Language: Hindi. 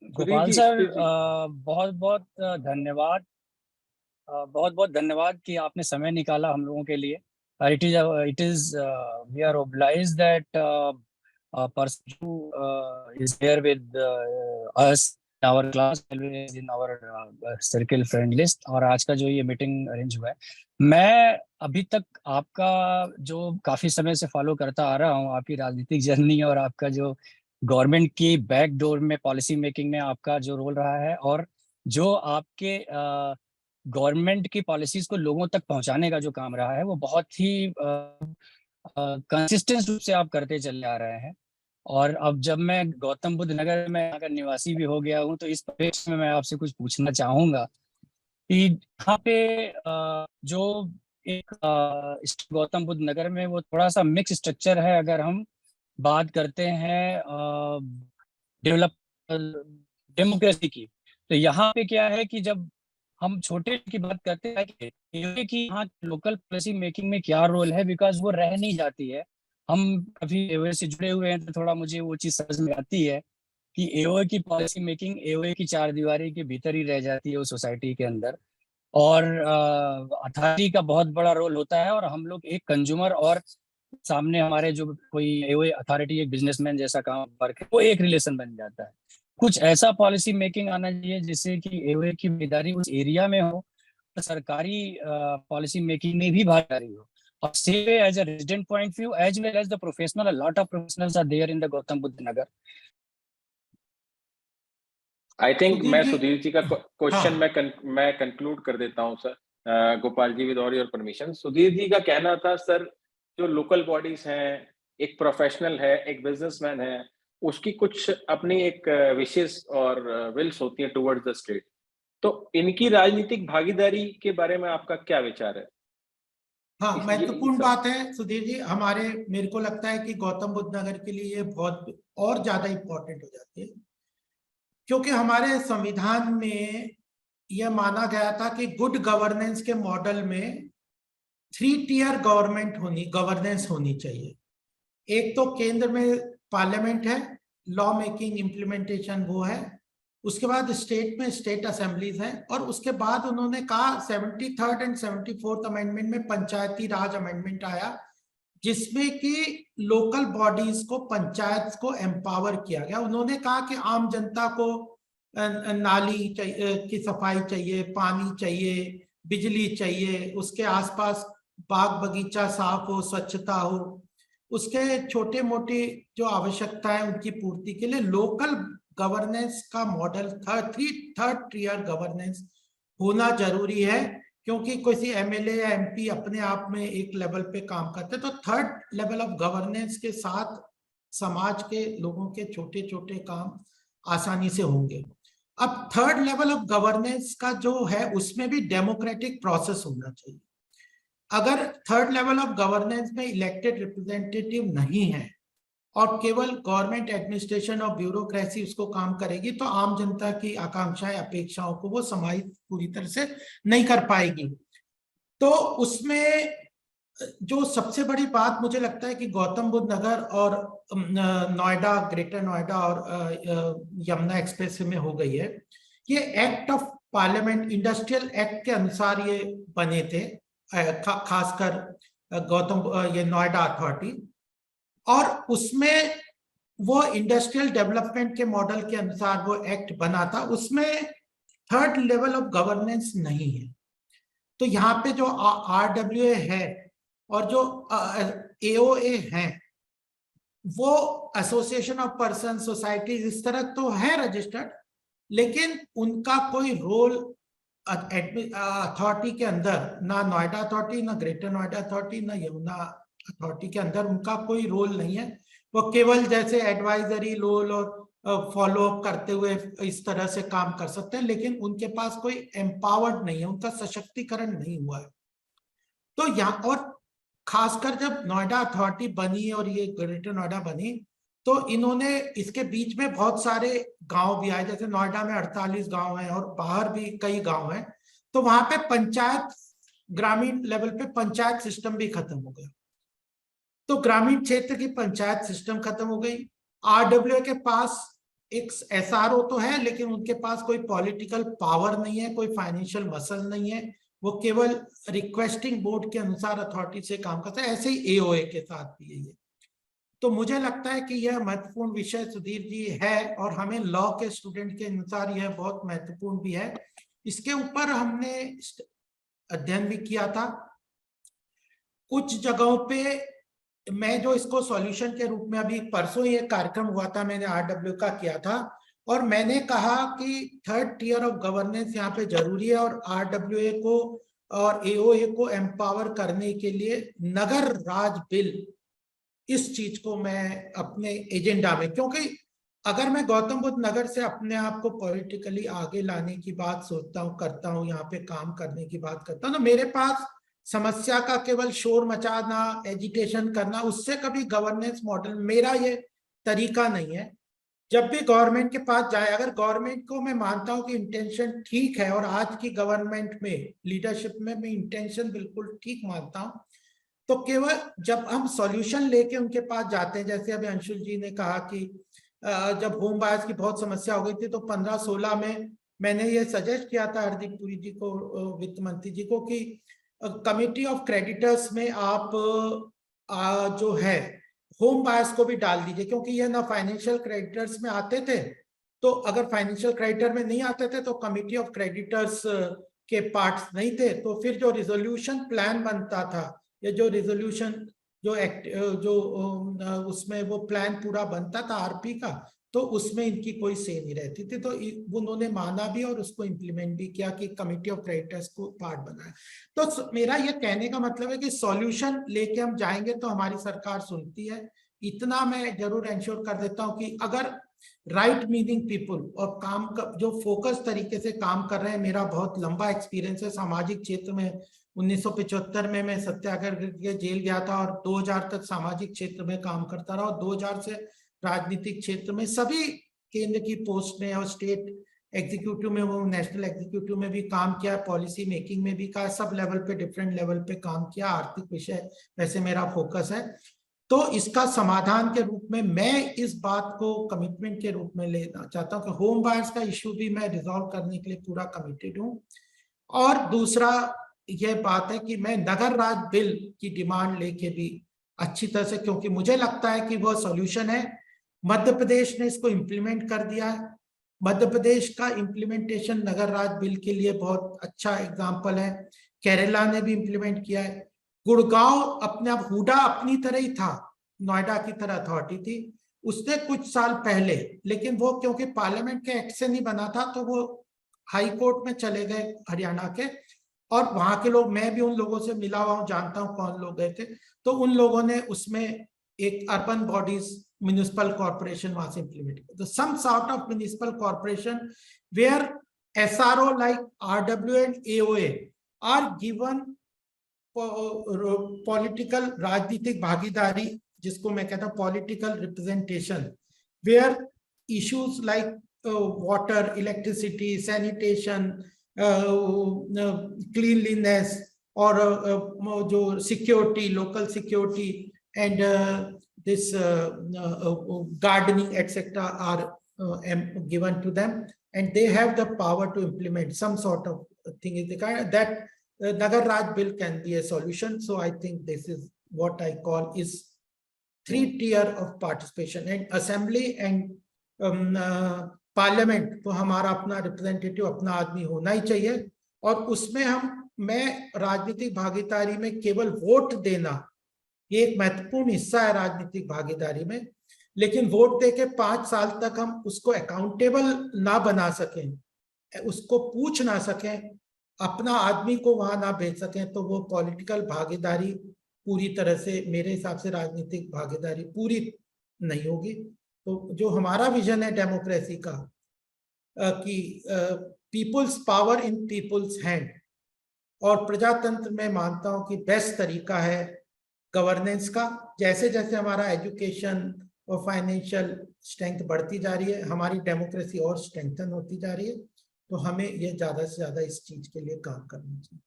सुधीर गोपाल जी, सर, सुधीर जी। बहुत बहुत धन्यवाद। बहुत बहुत धन्यवाद कि आपने समय निकाला हम लोगों के लिए। It is we are obliged that person who is here with us in our class, always in our circle friend list। और आज का जो ये मीटिंग अरेंज हुआ है, मैं अभी तक आपका जो काफी समय से फॉलो करता आ रहा हूँ, आपकी राजनीतिक जर्नी और आपका जो गवर्नमेंट की बैकडोर में पॉलिसी मेकिंग में आपका जो रोल रहा है, और जो आपके गवर्नमेंट की पॉलिसीज को लोगों तक पहुंचाने का जो काम रहा है, वो बहुत ही कंसिस्टेंट रूप से आप करते चले आ रहे हैं। और अब जब मैं गौतम बुद्ध नगर में यहाँ का निवासी भी हो गया हूँ, तो इस परिप्रेक्ष्य में मैं आपसे कुछ पूछना चाहूंगा कि यहाँ पे जो एक गौतम बुद्ध नगर में वो थोड़ा सा मिक्स स्ट्रक्चर है। अगर हम बात करते हैं डेवलप डेमोक्रेसी की, तो यहाँ पे क्या है कि जब हम छोटे की बात करते हैं कि एओए की यहाँ लोकल पॉलिसी मेकिंग में क्या रोल है, बिकॉज वो रह नहीं जाती है। हम कभी एओए से जुड़े हुए हैं तो थोड़ा मुझे वो चीज समझ में आती है कि एओए की पॉलिसी मेकिंग एओए की चार दीवारी के भीतर ही रह जाती है उस सोसाइटी के अंदर। और अथॉरिटी का बहुत बड़ा रोल होता है, और हम लोग एक कंज्यूमर और सामने हमारे जो कोई एओए अथॉरिटी एक बिजनेसमैन जैसा काम वर्क है, वो एक रिलेशन बन जाता है। कुछ ऐसा पॉलिसी मेकिंग आना चाहिए जिससे कि एओए की भागीदारी उस एरिया में हो, सरकारी पॉलिसी मेकिंग में भी भागीदारी हो। और same as a resident point view as well as the professional, a lot of professionals are there in the Gautam Buddh Nagar. I think Sudhir मैं जी, सुधीर जी का क्वेश्चन हाँ, मैं कंक्लूड कर देता हूं sir. Gopal ji, with all your permission, Sudhir ji का कहना था सर, जो लोकल बॉडीज हैं, एक प्रोफेशनल है, एक बिजनेसमैन है, उसकी कुछ अपनी एक विशेष और विल्स होती है टुवर्ड्स द स्टेट। तो इनकी राजनीतिक भागीदारी के बारे में आपका क्या विचार है? हाँ, ये महत्वपूर्ण सब। बात है सुधीर जी। मेरे को लगता है कि गौतम बुद्ध नगर के लिए ये बहुत और ज्यादा इम्पोर्टेंट हो जाती है, क्योंकि हमारे संविधान में यह माना गया था कि गुड गवर्नेंस के मॉडल में 3 टियर गवर्नेंस होनी चाहिए। एक तो केंद्र में पार्लियामेंट है, लॉ मेकिंग इम्प्लीमेंटेशन वो है, उसके बाद स्टेट में स्टेट असेंबलीज हैं, और उसके बाद उन्होंने कहा 73rd एंड 74th अमेंडमेंट में पंचायती राज अमेंडमेंट आया, जिसमें कि लोकल बॉडीज को, पंचायत को एम्पावर किया गया। उन्होंने कहा कि आम जनता को नाली की सफाई चाहिए, पानी चाहिए, बिजली चाहिए, उसके आसपास बाग बगीचा साफ हो, स्वच्छता हो, उसके छोटे मोटे जो आवश्यकता है उनकी पूर्ति के लिए लोकल गवर्नेंस का मॉडल थर्ड टियर गवर्नेंस होना जरूरी है। क्योंकि किसी एमएलए या एमपी अपने आप में एक लेवल पे काम करते हैं, तो थर्ड लेवल ऑफ गवर्नेंस के साथ समाज के लोगों के छोटे छोटे काम आसानी से होंगे। अब थर्ड लेवल ऑफ गवर्नेंस का जो है उसमें भी डेमोक्रेटिक प्रोसेस होना चाहिए। अगर थर्ड लेवल ऑफ गवर्नेंस में इलेक्टेड रिप्रेजेंटेटिव नहीं है और केवल गवर्नमेंट एडमिनिस्ट्रेशन और ब्यूरोक्रेसी उसको काम करेगी, तो आम जनता की आकांक्षाएं, अपेक्षाओं को वो समाहित पूरी तरह से नहीं कर पाएगी। तो उसमें जो सबसे बड़ी बात मुझे लगता है कि गौतम बुद्ध नगर और नोएडा, ग्रेटर नोएडा और यमुना एक्सप्रेस में हो गई है, ये act of parliament, industrial act के अनुसार ये बने थे, खासकर ये नोएडा अथॉरिटी। और उसमें वो इंडस्ट्रियल डेवलपमेंट के मॉडल के अनुसार वो एक्ट बना था, उसमें थर्ड लेवल ऑफ गवर्नेंस नहीं है। तो यहाँ पे जो आरडब्ल्यूए है और जो एओए है, वो एसोसिएशन ऑफ पर्सन, सोसाइटीज, इस तरह तो है रजिस्टर्ड, लेकिन उनका कोई रोल अथॉरिटी के अंदर, ना नोएडा अथॉरिटी, ना ग्रेटर नोएडा अथॉरिटी, ना यमुना अथॉरिटी के अंदर उनका कोई रोल नहीं है। वो केवल जैसे एडवाइजरी रोल और फॉलो अप करते हुए इस तरह से काम कर सकते हैं, लेकिन उनके पास कोई एम्पावर्ड नहीं है, उनका सशक्तिकरण नहीं हुआ है। तो यहाँ, और खासकर जब नोएडा अथॉरिटी बनी और ये ग्रेटर नोएडा बनी, तो इन्होंने इसके बीच में बहुत सारे गांव भी आए, जैसे नोएडा में 48 गांव हैं और बाहर भी कई गांव हैं। तो वहां पे पंचायत, ग्रामीण लेवल पे पंचायत सिस्टम भी खत्म हो गया। तो ग्रामीण क्षेत्र की पंचायत सिस्टम खत्म हो गई। आरडब्ल्यूए के पास एक SRO तो है, लेकिन उनके पास कोई पॉलिटिकल पावर नहीं है, कोई फाइनेंशियल मसल नहीं है, वो केवल रिक्वेस्टिंग बोर्ड के अनुसार अथॉरिटी से काम करता है। ऐसे ही AOA के साथ भी यही है। तो मुझे लगता है कि यह महत्वपूर्ण विषय सुधीर जी है, और हमें लॉ के स्टूडेंट के अनुसार यह बहुत महत्वपूर्ण भी है। इसके ऊपर हमने अध्ययन भी किया था। कुछ जगहों पे मैं जो इसको सॉल्यूशन के रूप में, अभी परसों ही एक कार्यक्रम हुआ था, मैंने RW का किया था, और मैंने कहा कि 3rd tier ऑफ गवर्नेंस यहाँ पे जरूरी है, और RWA को और AOA को एम्पावर करने के लिए नगर राज बिल, इस चीज को मैं अपने एजेंडा में, क्योंकि अगर मैं गौतम बुद्ध नगर से अपने आप को पॉलिटिकली आगे लाने की बात सोचता हूँ, करता हूँ, यहाँ पे काम करने की बात करता हूँ, तो मेरे पास समस्या का केवल शोर मचाना, एजिटेशन करना, उससे कभी गवर्नेंस मॉडल, मेरा ये तरीका नहीं है। जब भी गवर्नमेंट के पास जाए, अगर गवर्नमेंट को मैं मानता हूँ कि इंटेंशन ठीक है, और आज की गवर्नमेंट में लीडरशिप में मैं इंटेंशन बिल्कुल ठीक मानता हूँ, तो केवल जब हम सॉल्यूशन लेके उनके पास जाते हैं, जैसे अभी अंशुल जी ने कहा कि जब होम बायर्स की बहुत समस्या हो गई थी, तो 15-16 में मैंने ये सजेस्ट किया था हरदीप पुरी जी को, वित्त मंत्री जी को, कि कमिटी ऑफ क्रेडिटर्स में आप जो है होम बायर्स को भी डाल दीजिए, क्योंकि ये ना फाइनेंशियल क्रेडिटर्स में आते थे, तो अगर फाइनेंशियल क्रेडिटर में नहीं आते थे तो कमिटी ऑफ क्रेडिटर्स के पार्ट्स नहीं थे, तो फिर जो रिजोल्यूशन प्लान बनता था, या जो रिजोल्यूशन जो एक्ट जो उसमें वो प्लान पूरा बनता था RP का, तो उसमें इनकी कोई से नहीं रहती थी। तो उन्होंने माना भी और उसको इम्प्लीमेंट भी किया कि कमिटी ऑफ क्रेडिटर्स को पार्ट बनाया। तो मेरा ये कहने का मतलब है कि सॉल्यूशन लेके हम जाएंगे तो हमारी सरकार सुनती है। इतना मैं जरूर इंश्योर कर देता हूं कि अगर राइट मीनिंग पीपल और काम जो फोकस तरीके से काम कर रहे हैं, मेरा बहुत लंबा एक्सपीरियंस है सामाजिक क्षेत्र में। 1975 में मैं सत्याग्रह के जेल गया था, और 2000 तक सामाजिक क्षेत्र में काम करता रहा, और 2000 से राजनीतिक क्षेत्र में सभी केंद्र की पोस्ट में और स्टेट एग्जीक्यूटिव में, वो नेशनल एग्जीक्यूटिव में भी काम किया, पॉलिसी मेकिंग में भी का, सब लेवल पे, डिफरेंट लेवल पे काम किया। आर्थिक विषय वैसे मेरा फोकस है। तो इसका समाधान के रूप में मैं इस बात को कमिटमेंट के रूप में लेना चाहता हूं कि होम बायर्स का इश्यू भी मैं रिजॉल्व करने के लिए पूरा कमिटेड हूं। और दूसरा यह बात है कि मैं नगर राज बिल की डिमांड लेके भी अच्छी तरह से, क्योंकि मुझे लगता है कि वह सॉल्यूशन है। मध्य प्रदेश ने इसको इम्प्लीमेंट कर दिया है। मध्य प्रदेश का इम्प्लीमेंटेशन नगर राज बिल के लिए बहुत अच्छा एग्जाम्पल है। केरला ने भी इम्प्लीमेंट किया है। गुड़गांव अपने आप हुडा अपनी तरह ही था, नोएडा की तरह अथॉरिटी थी, उसने कुछ साल पहले, लेकिन वो क्योंकि पार्लियामेंट के एक्ट से नहीं बना था, तो वो हाई कोर्ट में चले गए हरियाणा के, और वहां के लोग, मैं भी उन लोगों से मिला हुआ हूं, जानता हूं कौन लोग गए थे, तो उन लोगों ने उसमें एक अर्बन बॉडीज म्युनिसिपल कॉर्पोरेशन वहां से इंप्लीमेंट किया। Some sort of municipal corporation where SRO like RWA and AOA are given political राजनीतिक भागीदारी, जिसको मैं कहता हूं political representation, where issues like water, electricity, sanitation, cleanliness, और जो security, local security, and this gardening etc. are given to them, and they have the power to implement some sort of thing is the kind that Nagar Raj bill can be a solution. So I think this is what I call is 3 tier of participation, and assembly and parliament, तो हमारा अपना रिप्रेजेंटेटिव, अपना आदमी होना ही चाहिए, और उसमें मैं राजनीतिक भागीदारी में केवल वोट देना, ये एक महत्वपूर्ण हिस्सा है राजनीतिक भागीदारी में, लेकिन वोट देके 5 साल तक हम उसको अकाउंटेबल ना बना सकें, उसको पूछ ना सकें, अपना आदमी को वहां ना भेज सकें, तो वो पॉलिटिकल भागीदारी पूरी तरह से, मेरे हिसाब से राजनीतिक भागीदारी पूरी नहीं होगी। तो जो हमारा विजन है डेमोक्रेसी का, कि peoples power in people's hand, और प्रजातंत्र में मानता हूं कि बेस्ट तरीका है गवर्नेंस का। जैसे जैसे हमारा एजुकेशन और फाइनेंशियल स्ट्रेंथ बढ़ती जा रही है, हमारी डेमोक्रेसी और स्ट्रेंथन होती जा रही है, तो हमें ये ज्यादा से ज्यादा इस चीज के लिए काम करना चाहिए।